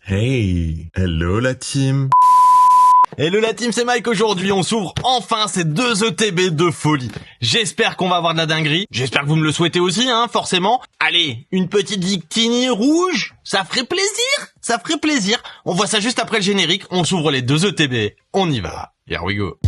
Hey, hello la team. Hello la team, c'est Mike. Aujourd'hui on s'ouvre enfin ces deux ETB de folie. J'espère qu'on va avoir de la dinguerie. J'espère que vous me le souhaitez aussi, forcément. Allez, une petite Victini rouge, ça ferait plaisir. Ça ferait plaisir. On voit ça juste après le générique. On s'ouvre les deux ETB. On y va. Here we go.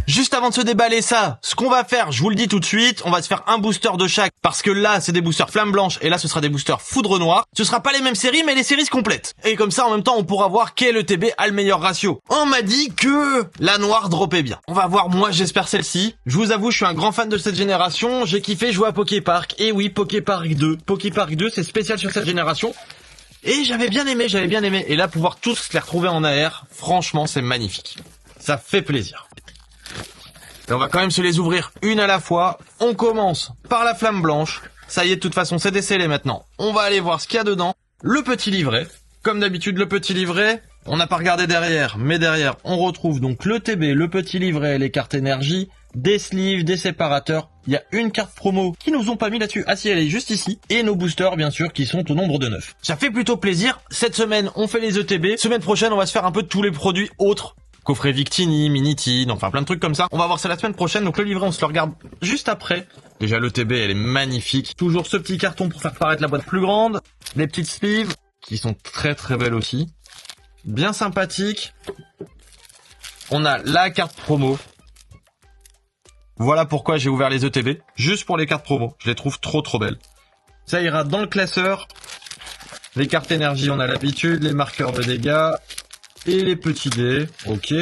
Juste avant de se déballer ça, ce qu'on va faire, je vous le dis tout de suite, on va se faire un booster de chaque, parce que là, c'est des boosters flamme blanche, et là, ce sera des boosters foudre noire. Ce sera pas les mêmes séries, mais les séries se complètent. Et comme ça, en même temps, on pourra voir quel ETB a le meilleur ratio. On m'a dit que la noire droppait bien. On va voir, moi, j'espère celle-ci. Je vous avoue, je suis un grand fan de cette génération, j'ai kiffé jouer à Poképark. Et oui, Poképark 2. Poképark 2, c'est spécial sur cette génération. Et j'avais bien aimé. Et là, pouvoir tous les retrouver en AR, franchement, c'est magnifique. Ça fait plaisir. Et on va quand même se les ouvrir une à la fois. On commence par la flamme blanche. Ça y est, de toute façon, c'est décellé maintenant. On va aller voir ce qu'il y a dedans. Le petit livret. Comme d'habitude, le petit livret. On n'a pas regardé derrière, mais derrière, on retrouve donc le TB, le petit livret, les cartes énergie, des sleeves, des séparateurs. Il y a une carte promo qui nous ont pas mis là-dessus. Ah si, elle est juste ici. Et nos boosters, bien sûr, qui sont au nombre de 9. Ça fait plutôt plaisir. Cette semaine, on fait les ETB. Semaine prochaine, on va se faire un peu de tous les produits autres. Coffret Victini, Minitine, enfin plein de trucs comme ça. On va voir ça la semaine prochaine, donc le livret on se le regarde juste après. Déjà le TB elle est magnifique. Toujours ce petit carton pour faire paraître la boîte plus grande. Les petites sleeves qui sont très très belles aussi. Bien sympathiques. On a la carte promo. Voilà pourquoi j'ai ouvert les ETB. Juste pour les cartes promo. Je les trouve trop belles. Ça ira dans le classeur. Les cartes énergie on a l'habitude. Les marqueurs de dégâts. Et les petits dés, ok.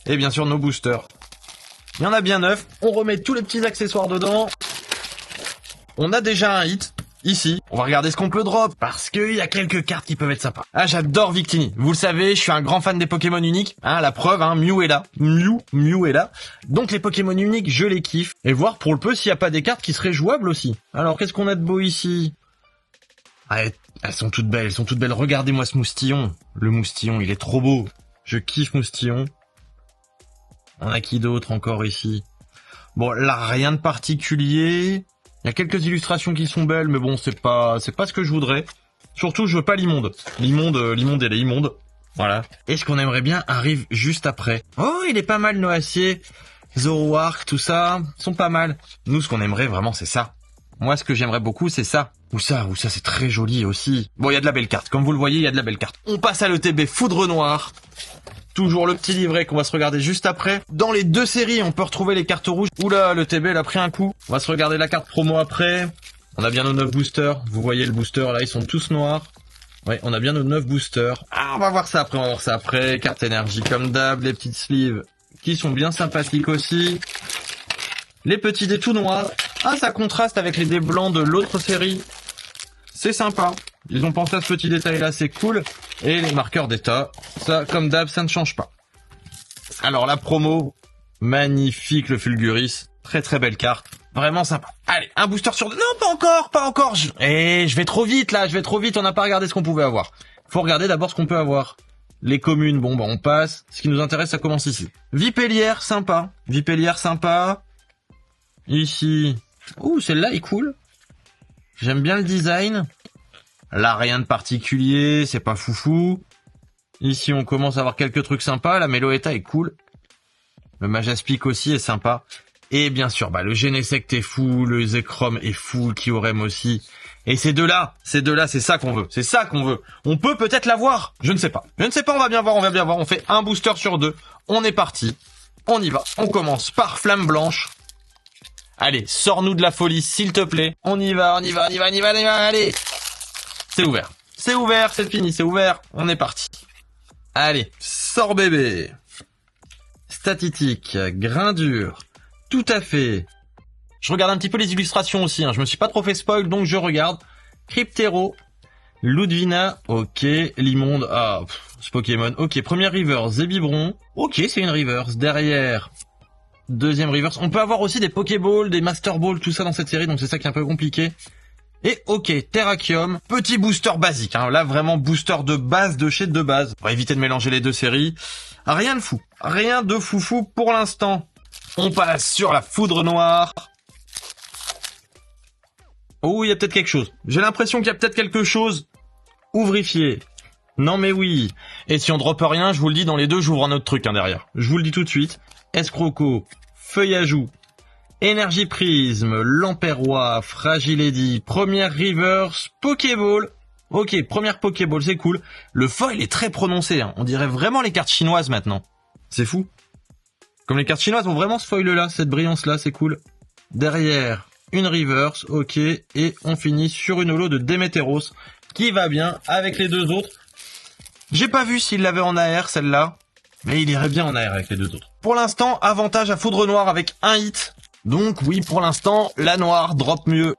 Et bien sûr nos boosters. Il y en a bien 9. On remet tous les petits accessoires dedans. On a déjà un hit, ici. On va regarder ce qu'on peut drop, parce qu'il y a quelques cartes qui peuvent être sympas. Ah, j'adore Victini. Vous le savez, je suis un grand fan des Pokémon uniques. La preuve, Mew est là. Mew est là. Donc les Pokémon uniques, je les kiffe. Et voir pour le peu s'il n'y a pas des cartes qui seraient jouables aussi. Alors, qu'est-ce qu'on a de beau ici ? Elles sont toutes belles, Regardez-moi ce moustillon. Le moustillon, il est trop beau. Je kiffe moustillon. On a qui d'autre encore ici? Bon, là, rien de particulier. Il y a quelques illustrations qui sont belles, mais bon, c'est pas ce que je voudrais. Surtout, je veux pas l'immonde. L'immonde, elle est immonde. Voilà. Et ce qu'on aimerait bien arrive juste après. Oh, il est pas mal, Noacier. Zoroark, tout ça, sont pas mal. Nous, ce qu'on aimerait vraiment, c'est ça. Moi, ce que j'aimerais beaucoup, c'est ça. Ou ça, c'est très joli aussi. Bon, il y a de la belle carte. Comme vous le voyez, il y a de la belle carte. On passe à l'ETB Foudre Noire. Toujours le petit livret qu'on va se regarder juste après. Dans les deux séries, on peut retrouver les cartes rouges. Oula, l'ETB, elle a pris un coup. On va se regarder la carte promo après. On a bien nos 9 boosters. Vous voyez le booster, là, ils sont tous noirs. Ouais, on a bien nos 9 boosters. On va voir ça après, Carte énergie comme d'hab. Les petites sleeves qui sont bien sympathiques aussi. Les petits dés tout noirs. Ça contraste avec les dés blancs de l'autre série. C'est sympa. Ils ont pensé à ce petit détail-là, c'est cool. Et les marqueurs d'état, ça, comme d'hab, ça ne change pas. Alors, la promo, magnifique le Fulguris. Très belle carte. Vraiment sympa. Allez, un booster sur deux. Non, pas encore. Je vais trop vite, là. On n'a pas regardé ce qu'on pouvait avoir. Faut regarder d'abord ce qu'on peut avoir. Les communes, bon, on passe. Ce qui nous intéresse, ça commence ici. Vipellière, sympa. Ici. Celle-là est cool. J'aime bien le design. Là, rien de particulier, c'est pas foufou. Ici, on commence à avoir quelques trucs sympas. La Meloetta est cool. Le Majaspic aussi est sympa. Et bien sûr, le Genesect est fou, le Zekrom est fou, le Kyurem aussi. Et ces deux-là, c'est ça qu'on veut. On peut peut-être l'avoir. Je ne sais pas, on va bien voir. On fait un booster sur 2. On est parti. On y va. On commence par Flamme Blanche. Allez, sors-nous de la folie, s'il te plaît. On y va, allez. C'est ouvert, c'est fini, on est parti. Allez, sors bébé. Statitique, grain dur, tout à fait. Je regarde un petit peu les illustrations aussi, je me suis pas trop fait spoil, donc je regarde. Cryptero, Ludvina, ok, l'immonde, ce Pokémon, ok, première reverse, Zébibron, ok, c'est une reverse, derrière... Deuxième reverse. On peut avoir aussi des Pokéballs, des Master Balls, tout ça dans cette série, donc c'est ça qui est un peu compliqué. Et ok, Terrakium, petit booster basique, là vraiment booster de base, de chez de base. On va éviter de mélanger les deux séries. Rien de foufou pour l'instant. On passe sur la Foudre Noire. Oh, il y a peut-être quelque chose. J'ai l'impression qu'il y a peut-être quelque chose. Ouvrifié. Non mais oui. Et si on droppe rien, je vous le dis, dans les deux, j'ouvre un autre truc derrière. Je vous le dis tout de suite. Escroco, Feuillajou, Énergie Prisme, Lampérois, Fragile Eddy, première Reverse, Pokéball. Ok, première Pokéball, c'est cool. Le foil est très prononcé, hein. On dirait vraiment les cartes chinoises maintenant. C'est fou. Comme les cartes chinoises ont vraiment ce foil-là, cette brillance-là, c'est cool. Derrière, une Reverse, ok. Et on finit sur une holo de Démétéros, qui va bien avec les deux autres. J'ai pas vu s'il l'avait en AR, celle-là. Mais il irait bien en AR avec les deux autres. Pour l'instant, avantage à Foudre Noire avec un hit. Donc oui, pour l'instant, la noire drop mieux.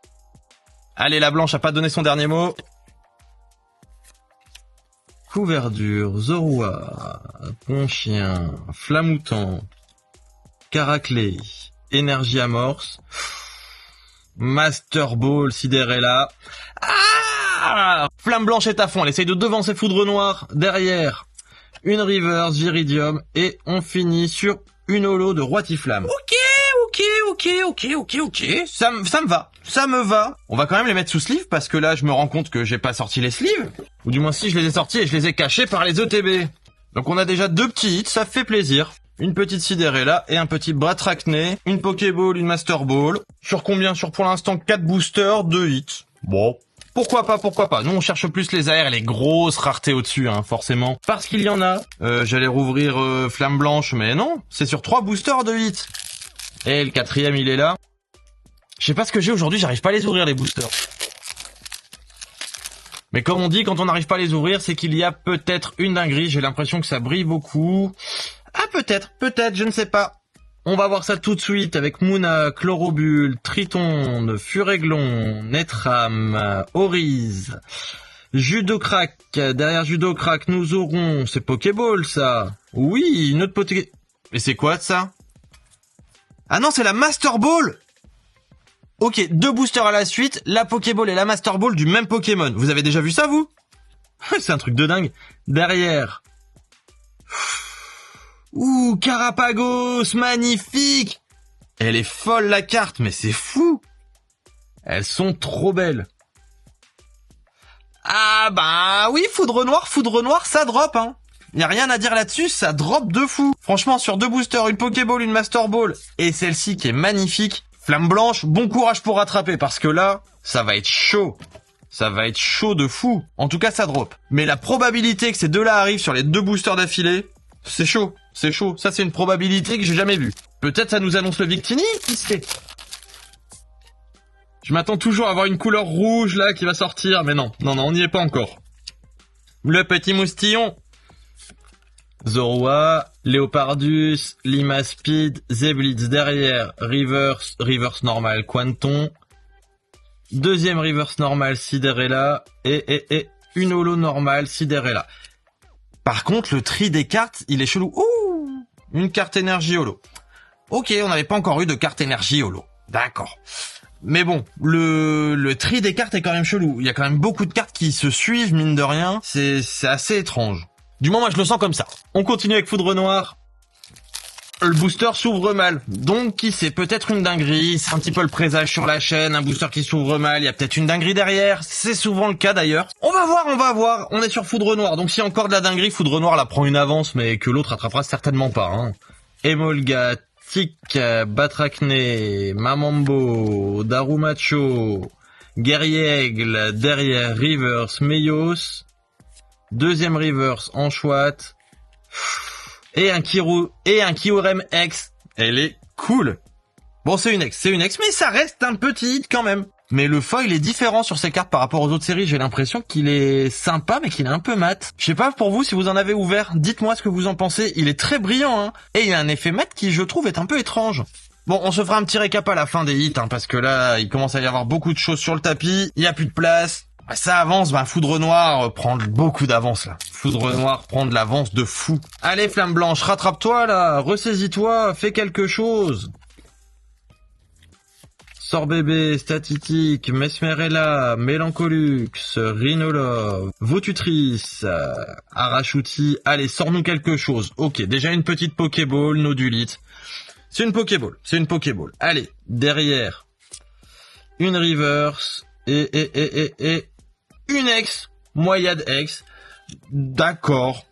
Allez, la blanche a pas donné son dernier mot. Couverture, Zorua, Ponchien, Flamoutant, Caraclé, Énergie Amorce, Master Ball, Sidérella. Ah, Flamme Blanche est à fond, elle essaye de devancer Foudre Noire. Derrière, une Reverse, Viridium, et on finit sur une holo de Roitiflamme. Ok. Ça me va. On va quand même les mettre sous sleeve parce que là, je me rends compte que j'ai pas sorti les sleeves. Ou du moins, si je les ai sortis et je les ai cachés par les ETB. Donc on a déjà deux petits hits, ça fait plaisir. Une petite Sidérella et un petit Batrachné, une Pokéball, une Master Ball. Sur combien? Sur pour l'instant 4 boosters, 2 hits. Bon. Pourquoi pas. Nous, on cherche plus les AR et les grosses raretés au-dessus, hein, forcément. Parce qu'il y en a. J'allais rouvrir Flamme Blanche, mais non. C'est sur 3 boosters, 2 hits. Et le quatrième, il est là. Je sais pas ce que j'ai aujourd'hui, j'arrive pas à les ouvrir, les boosters. Mais comme on dit, quand on n'arrive pas à les ouvrir, c'est qu'il y a peut-être une dinguerie. J'ai l'impression que ça brille beaucoup. Ah, peut-être, je ne sais pas. On va voir ça tout de suite avec Mouna, Chlorobule, Tritonde, Furéglon, Netram, Orize, Judocrack. Derrière Judocrack, nous aurons... C'est Pokéball, ça. Oui, une autre Pokéball. Mais c'est quoi, ça? Ah non, c'est la Master Ball. Ok, 2 boosters à la suite, la Pokéball et la Master Ball du même Pokémon. Vous avez déjà vu ça, vous? C'est un truc de dingue. Derrière... Ouh, Carapagos, magnifique! Elle est folle, la carte, mais c'est fou! Elles sont trop belles. Ah bah oui, Foudre Noire, ça drop, hein. Y a rien à dire là-dessus, ça drop de fou. Franchement, sur 2 boosters, une Pokéball, une Master Ball, et celle-ci qui est magnifique, Flamme Blanche, bon courage pour rattraper, parce que là, ça va être chaud. Ça va être chaud de fou. En tout cas, ça drop. Mais la probabilité que ces deux-là arrivent sur les 2 boosters d'affilée, c'est chaud. Ça, c'est une probabilité que j'ai jamais vue. Peut-être ça nous annonce le Victini, qui sait? Je m'attends toujours à avoir une couleur rouge, là, qui va sortir, mais non, on n'y est pas encore. Le petit moustillon. Zorua, Léopardus, Limaspeed, Zeblitz derrière, Reverse normal, Quanton. Deuxième Reverse normal, Sidérella, et une holo normale, Sidérella. Par contre, le tri des cartes, il est chelou. Ouh, une carte énergie holo. Ok, on n'avait pas encore eu de carte énergie holo. D'accord. Mais bon, le tri des cartes est quand même chelou. Il y a quand même beaucoup de cartes qui se suivent, mine de rien. C'est assez étrange. Du moins, moi, je le sens comme ça. On continue avec Foudre Noire. Le booster s'ouvre mal. Donc, qui sait, peut-être une dinguerie. C'est un petit peu le présage sur la chaîne. Un booster qui s'ouvre mal. Il y a peut-être une dinguerie derrière. C'est souvent le cas d'ailleurs. On va voir. On est sur Foudre Noire. Donc, s'il y a encore de la dinguerie, Foudre Noire la prend une avance, mais que l'autre attrapera certainement pas, hein. Emolga, Tic, Batrachné, Mamambo, Darumacho, Guerriègle, derrière Reverse, Meios. Deuxième Reverse, Anchouat. Et un Kyurem X. Elle est cool. Bon, c'est une X, mais ça reste un petit hit quand même. Mais le foil est différent sur ces cartes par rapport aux autres séries. J'ai l'impression qu'il est sympa, mais qu'il est un peu mat. Je sais pas pour vous si vous en avez ouvert. Dites-moi ce que vous en pensez. Il est très brillant, hein. Et il a un effet mat qui, je trouve, est un peu étrange. Bon, on se fera un petit récap à la fin des hits, hein, parce que là, il commence à y avoir beaucoup de choses sur le tapis. Il y a plus de place. Ça avance, Foudre Noire prend beaucoup d'avance, là. Foudre Noire prend de l'avance de fou. Allez, Flamme Blanche, rattrape-toi, là. Ressaisis-toi, fais quelque chose. Sorbébé, Statitique, Mesmerella, Mélancolux, Rhinolove, Votutrice, Arachuti. Allez, sors-nous quelque chose. Ok, déjà une petite Pokéball, Nodulite. C'est une Pokéball. Allez, derrière, une Reverse, Et une ex, Moyade ex. D'accord.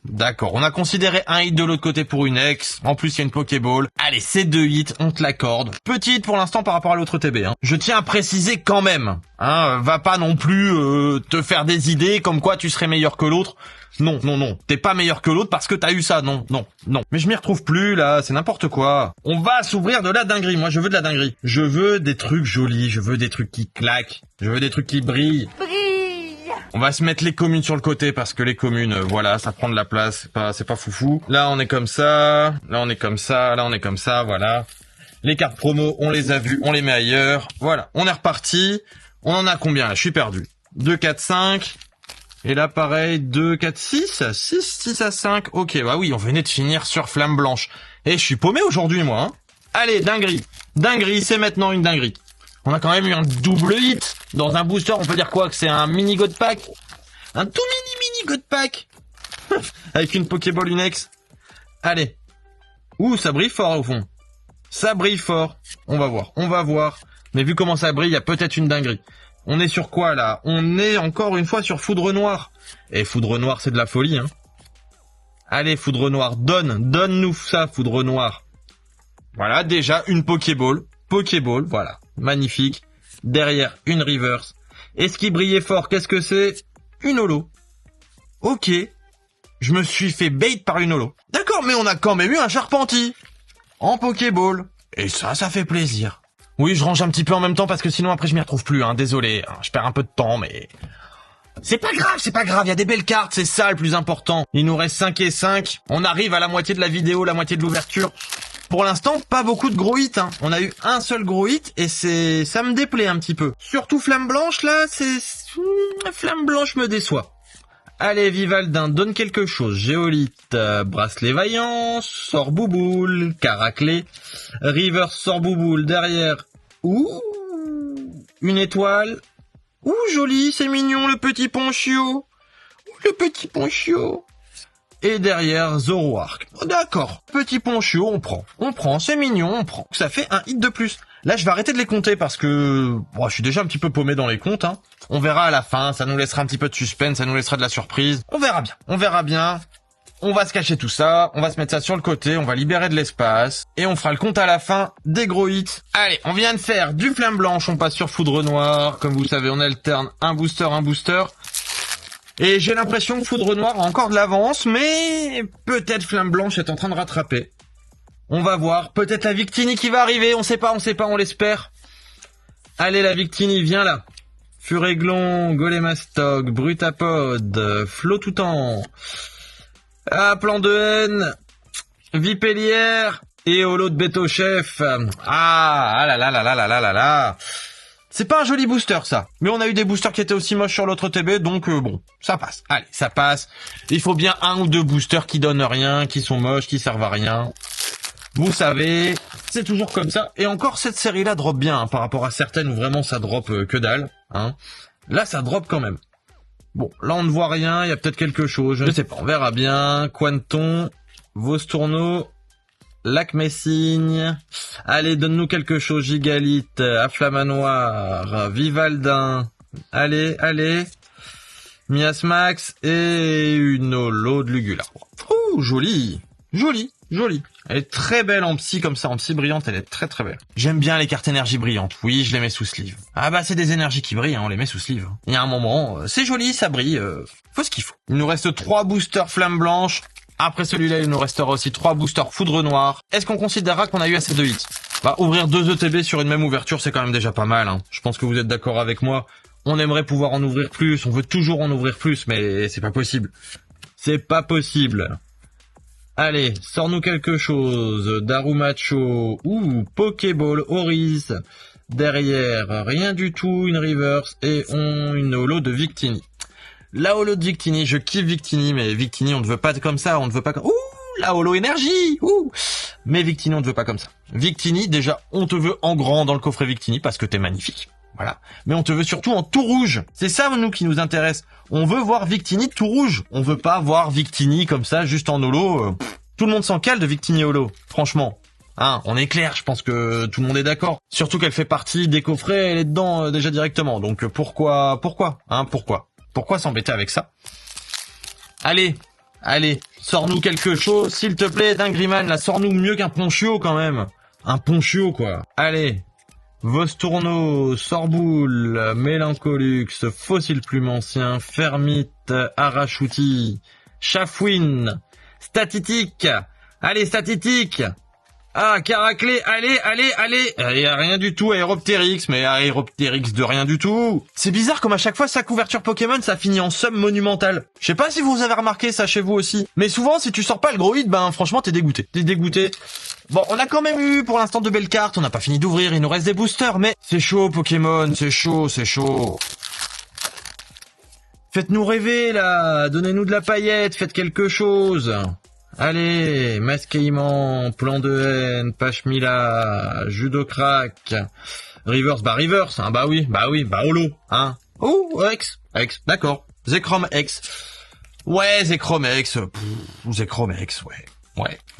On a considéré un hit de l'autre côté pour une ex. En plus, il y a une Pokéball. Allez, c'est 2 hits, on te l'accorde. Petit hit pour l'instant par rapport à l'autre TB. Je tiens à préciser quand même. Va pas non plus te faire des idées comme quoi tu serais meilleur que l'autre. Non. T'es pas meilleur que l'autre parce que t'as eu ça. Non. Mais je m'y retrouve plus, là. C'est n'importe quoi. On va s'ouvrir de la dinguerie. Moi, je veux de la dinguerie. Je veux des trucs jolis. Je veux des trucs qui claquent. Je veux des trucs qui brillent. On va se mettre les communes sur le côté parce que les communes, voilà, ça prend de la place, c'est pas foufou. Là, on est comme ça, là, on est comme ça, là, on est comme ça, voilà. Les cartes promo, on les a vues, on les met ailleurs. Voilà, on est reparti. On en a combien, là? Je suis perdu. 2, 4, 5. Et là, pareil, 2, 4, 6. 6 à 5. Ok, bah oui, on venait de finir sur Flamme Blanche. Et je suis paumé aujourd'hui, moi. Allez, dinguerie. Dinguerie, c'est maintenant une dinguerie. On a quand même eu un double hit. Dans un booster, on peut dire quoi? Que c'est un mini God Pack? Un tout mini God Pack. Avec une Pokéball, une ex. Allez. Ouh, ça brille fort au fond. Ça brille fort. On va voir. Mais vu comment ça brille, il y a peut-être une dinguerie. On est sur quoi là? On est encore une fois sur Foudre Noire. Et Foudre Noire, c'est de la folie, Allez, Foudre Noire, donne-nous ça, Foudre Noire. Voilà, déjà une Pokéball, voilà. Magnifique. Derrière, une reverse. Et ce qui brillait fort, qu'est-ce que c'est? Une holo. Ok. Je me suis fait bait par une holo. D'accord, mais on a quand même eu un Charpenti. En Pokéball. Et ça fait plaisir. Oui, je range un petit peu en même temps parce que sinon après je m'y retrouve plus, Désolé, je perds un peu de temps, mais... C'est pas grave, il y a des belles cartes, c'est ça le plus important. Il nous reste 5 et 5. On arrive à la moitié de la vidéo, la moitié de l'ouverture. Pour l'instant, pas beaucoup de gros hits, On a eu un seul gros hit et ça me déplaît un petit peu. Surtout Flamme Blanche, là, Flamme Blanche me déçoit. Allez, Vivaldin, donne quelque chose. Géolite, Bracelet Vaillant, Sorbouboule, Caraclé, River Sorbouboule derrière. Ouh, une étoile. Ouh, joli, c'est mignon, le petit Ponchio. Et derrière, Zoroark. Oh, d'accord. Petit Ponchio, on prend, c'est mignon, on prend. Ça fait un hit de plus. Là, je vais arrêter de les compter parce que je suis déjà un petit peu paumé dans les comptes. On verra à la fin, ça nous laissera un petit peu de suspense, ça nous laissera de la surprise. On verra bien. On va se cacher tout ça, on va se mettre ça sur le côté, on va libérer de l'espace. Et on fera le compte à la fin des gros hits. Allez, on vient de faire du Flamme Blanche, on passe sur Foudre Noire. Comme vous savez, on alterne un booster. Et j'ai l'impression que Foudre Noire a encore de l'avance, mais peut-être Flamme Blanche est en train de rattraper. On va voir, peut-être la Victini qui va arriver, on sait pas, on l'espère. Allez, la Victini, viens là. Furéglon, Golemastok, Brutapod, Flottoutan, Plan de haine, Vipellière et Holo de Béto-Chef. Ah là. C'est pas un joli booster, ça. Mais on a eu des boosters qui étaient aussi moches sur l'autre TB, donc bon, ça passe. Allez, ça passe. Il faut bien un ou deux boosters qui donnent rien, qui sont moches, qui servent à rien. Vous savez, c'est toujours comme ça. Et encore, cette série-là drop bien, par rapport à certaines où vraiment ça drop que dalle. Là, ça drop quand même. Bon, là, on ne voit rien, il y a peut-être quelque chose, je ne sais pas, on verra bien. Quanton, Vostourneau, Lac Messigne. Allez, donne-nous quelque chose. Gigalite, Afflamanoir, Vivaldin. Allez. Miasmax et une holo de Lugular. Ouh, jolie. Elle est très belle en psy comme ça, en psy brillante, elle est très très belle. J'aime bien les cartes énergie brillantes. Oui, je les mets sous sleeve. Ah bah c'est des énergies qui brillent, on les met sous sleeve. Il y a un moment, c'est joli, ça brille, faut ce qu'il faut. Il nous reste 3 boosters Flamme Blanche. Après celui-là, il nous restera aussi 3 boosters Foudre Noire. Est-ce qu'on considérera qu'on a eu assez de hits? Ouvrir 2 ETB sur une même ouverture, c'est quand même déjà pas mal. Je pense que vous êtes d'accord avec moi. On aimerait pouvoir en ouvrir plus, on veut toujours en ouvrir plus, mais c'est pas possible. Allez, sors-nous quelque chose. Darumacho ou Pokéball Oriz. Derrière, rien du tout, une reverse et une holo de Victini. La holo de Victini, je kiffe Victini, mais Victini, on ne veut pas comme ça, on ne veut pas comme... Ouh, la holo énergie, ouh. Mais Victini, on ne veut pas comme ça. Victini, déjà, on te veut en grand dans le coffret Victini parce que t'es magnifique. Voilà. Mais on te veut surtout en tout rouge. C'est ça, nous, qui nous intéresse. On veut voir Victini tout rouge. On veut pas voir Victini comme ça, juste en holo. Tout le monde s'en cale de Victini holo. Franchement. Hein, on est clair, je pense que tout le monde est d'accord. Surtout qu'elle fait partie des coffrets, elle est dedans déjà directement. Donc pourquoi s'embêter avec ça? Allez, sors-nous quelque chose, s'il te plaît, Dingriman, là, sors-nous mieux qu'un Ponchio quand même. Un Ponchio, quoi. Allez. Vostourno, Sorboule, Mélancolux, Fossile Plume Ancien, Fermite, Arachouti, Chafouine, Statitique. Allez, Statitique. Ah, Caraclé, allez. Il y a rien du tout, Aéroptérix, mais Aéroptérix de rien du tout. C'est bizarre comme à chaque fois sa couverture Pokémon, ça finit en somme monumentale. Je sais pas si vous avez remarqué ça chez vous aussi. Mais souvent, si tu sors pas le gros hit, ben franchement, t'es dégoûté. Bon, on a quand même eu pour l'instant de belles cartes, on n'a pas fini d'ouvrir, il nous reste des boosters, mais c'est chaud Pokémon, c'est chaud. Faites-nous rêver là, donnez-nous de la paillette, faites quelque chose. Allez, Masqueillement, Plan de haine, Pachmila, Judocrack, Reverse, hein, bah oui, Holo, hein. Oh, X, d'accord. Zekrom X. Ouais, Zekrom X, ouais.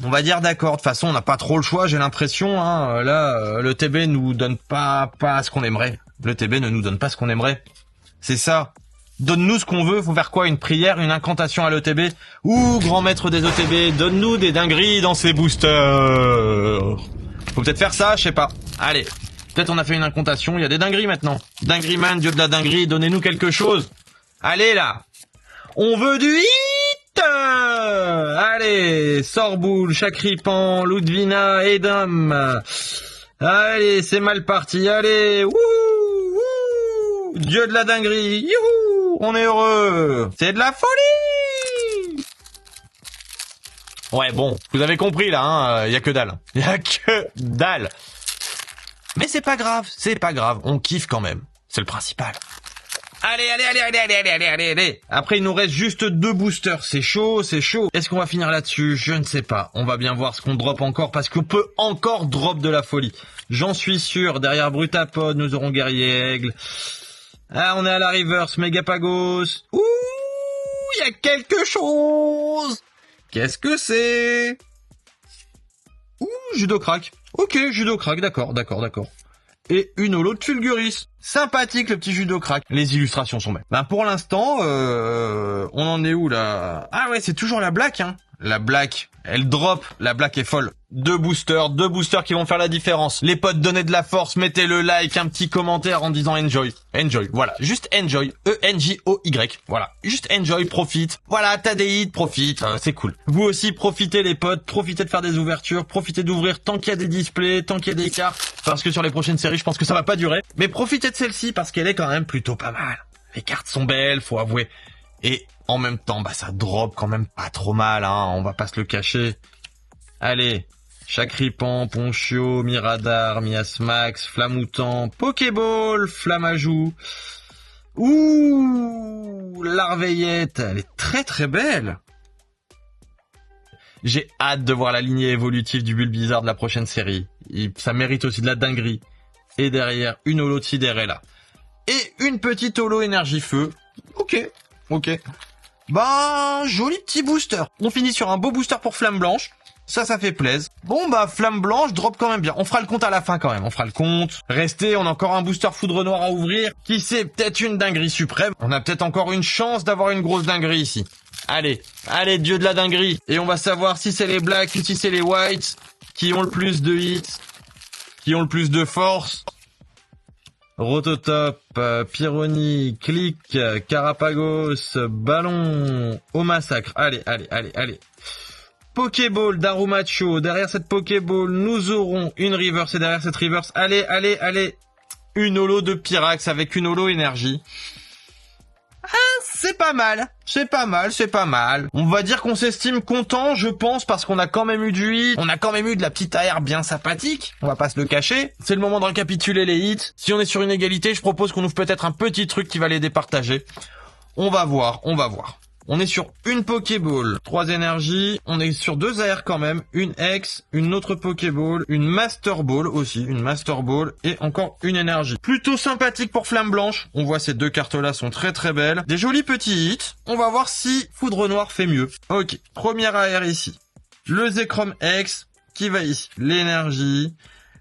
On va dire d'accord, de toute façon, on n'a pas trop le choix, j'ai l'impression, hein. Là, le TB nous donne pas ce qu'on aimerait. Le TB ne nous donne pas ce qu'on aimerait. C'est ça. Donne-nous ce qu'on veut, faut faire quoi? Une prière, une incantation à l'ETB? Ouh, grand maître des ETB, donne-nous des dingueries dans ces boosters. Faut peut-être faire ça, je sais pas. Allez, peut-être on a fait une incantation, il y a des dingueries maintenant. Dingriman, dieu de la dinguerie, donnez-nous quelque chose. Allez là, on veut du hit. Allez, Sorboule, Chakripan, Ludvina, Edam. Allez, c'est mal parti, allez, wouh, dieu de la dinguerie, youhou. On est heureux. C'est de la folie. Ouais, bon, vous avez compris là, hein, y a que dalle. Mais c'est pas grave, on kiffe quand même. C'est le principal. Allez. Après, il nous reste juste 2 boosters. C'est chaud. Est-ce qu'on va finir là-dessus? Je ne sais pas. On va bien voir ce qu'on drop encore parce qu'on peut encore drop de la folie. J'en suis sûr. Derrière Brutapod, nous aurons Guerrier Aigle. Ah, on est à la reverse, Megapagos. Ouh, il y a quelque chose. Qu'est-ce que c'est? Ouh, Judocrack. Ok, Judocrack, d'accord. Et une holo de Fulguris. Sympathique le petit Judocrack. Les illustrations sont belles. Ben pour l'instant, on en est où là? Ah ouais, c'est toujours la Black, hein. La Black, elle drop. La Black est folle. 2 boosters qui vont faire la différence. Les potes, donnez de la force, mettez le like, un petit commentaire en disant enjoy. Voilà. Juste enjoy. E-N-J-O-Y. Voilà. Juste enjoy, profite. Voilà, t'as des hits, profite. C'est cool. Vous aussi, profitez les potes. Profitez de faire des ouvertures. Profitez d'ouvrir tant qu'il y a des displays, tant qu'il y a des cartes. Parce que sur les prochaines séries, je pense que ça va pas durer. Mais profitez de celle-ci parce qu'elle est quand même plutôt pas mal. Les cartes sont belles, faut avouer. Et en même temps, bah ça drop quand même pas trop mal, hein. On va pas se le cacher. Allez. Chakripan, Ponchio, Miradar, Miasmax, Flamoutant, Pokéball, Flamajou. Ouh, Larveillette, elle est très très belle. J'ai hâte de voir la lignée évolutive du Bulbizarre de la prochaine série. Ça mérite aussi de la dinguerie. Et derrière, une holo de Sidérella. Et une petite holo énergie feu. Ok. Bah, joli petit booster. On finit sur un beau booster pour Flamme Blanche. Ça fait plaisir. Bon, bah, Flamme Blanche drop quand même bien. On fera le compte à la fin quand même. Restez, on a encore un booster Foudre Noire à ouvrir. Qui sait, peut-être une dinguerie suprême. On a peut-être encore une chance d'avoir une grosse dinguerie ici. Allez, dieu de la dinguerie. Et on va savoir si c'est les blacks ou si c'est les whites qui ont le plus de hits, qui ont le plus de force. Rototop, Pyrrhony, Click, Carapagos, Ballon, au massacre. Allez. Pokéball d'Arumacho. Derrière cette Pokéball, nous aurons une reverse. Et derrière cette reverse, allez. Une holo de Pyrax avec une holo énergie. Ah, c'est pas mal. On va dire qu'on s'estime content, je pense, parce qu'on a quand même eu du hit. On a quand même eu de la petite AR bien sympathique. On va pas se le cacher. C'est le moment de récapituler les hits. Si on est sur une égalité, je propose qu'on ouvre peut-être un petit truc qui va les départager. On va voir. On est sur une Pokéball, 3 énergies, on est sur 2 AR quand même, une X, une autre Pokéball, une Master Ball aussi, et encore une énergie. Plutôt sympathique pour Flamme Blanche, on voit ces 2 cartes-là sont très très belles. Des jolis petits hits, on va voir si Foudre Noire fait mieux. Ok, première AR ici. Le Zekrom X, qui va ici? L'énergie,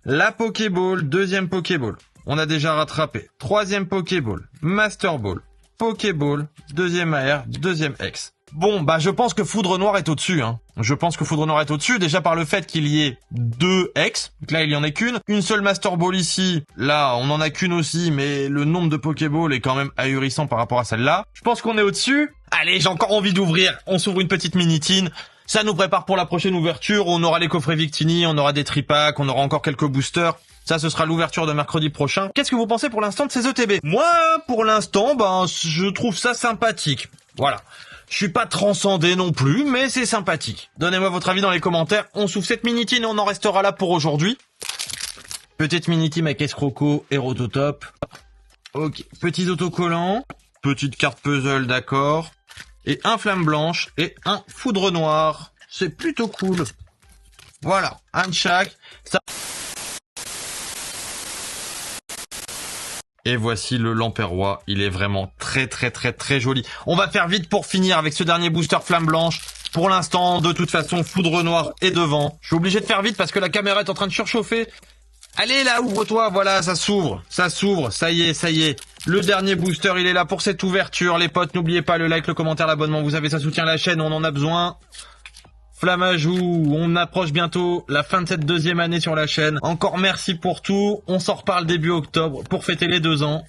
la Pokéball, deuxième Pokéball. On a déjà rattrapé. Troisième Pokéball, Master Ball, Pokéball, deuxième AR, deuxième X. Bon, bah je pense que Foudre Noire est au-dessus. Je pense que Foudre Noire est au-dessus, déjà par le fait qu'il y ait 2 X. Donc là, il y en a qu'une. Une seule Master Ball ici. Là, on en a qu'une aussi, mais le nombre de Pokéball est quand même ahurissant par rapport à celle-là. Je pense qu'on est au-dessus. Allez, j'ai encore envie d'ouvrir. On s'ouvre une petite Minitine. Ça nous prépare pour la prochaine ouverture. On aura les coffrets Victini, on aura des tripacks, on aura encore quelques boosters. Ça, ce sera l'ouverture de mercredi prochain. Qu'est-ce que vous pensez pour l'instant de ces ETB? Moi, pour l'instant, je trouve ça sympathique. Voilà. Je suis pas transcendé non plus, mais c'est sympathique. Donnez-moi votre avis dans les commentaires. On s'ouvre cette Minitine et on en restera là pour aujourd'hui. Petite Minitine avec Escroco et Rototop. Ok. Petits autocollants. Petite carte puzzle, d'accord. Et un Flamme Blanche et un Foudre Noire. C'est plutôt cool. Voilà. Un de chaque. Ça... Et voici le Lamperrois, il est vraiment très joli. On va faire vite pour finir avec ce dernier booster Flamme Blanche. Pour l'instant, de toute façon, Foudre Noire est devant. Je suis obligé de faire vite parce que la caméra est en train de surchauffer. Allez là, ouvre-toi, voilà, ça s'ouvre, ça y est. Le dernier booster, il est là pour cette ouverture. Les potes, n'oubliez pas le like, le commentaire, l'abonnement, vous savez, ça soutient la chaîne, on en a besoin. Flammajou, on approche bientôt la fin de cette deuxième année sur la chaîne. Encore merci pour tout. On s'en reparle début octobre pour fêter les 2 ans.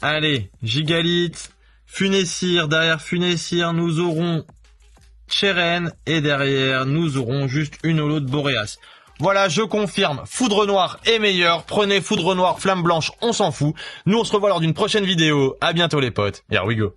Allez, Gigalith, Funessir. Derrière Funessir, nous aurons Cheren. Et derrière, nous aurons juste une holo de Boréas. Voilà, je confirme. Foudre Noire est meilleur. Prenez Foudre Noire, Flamme Blanche, on s'en fout. Nous, on se revoit lors d'une prochaine vidéo. À bientôt les potes. Here we go.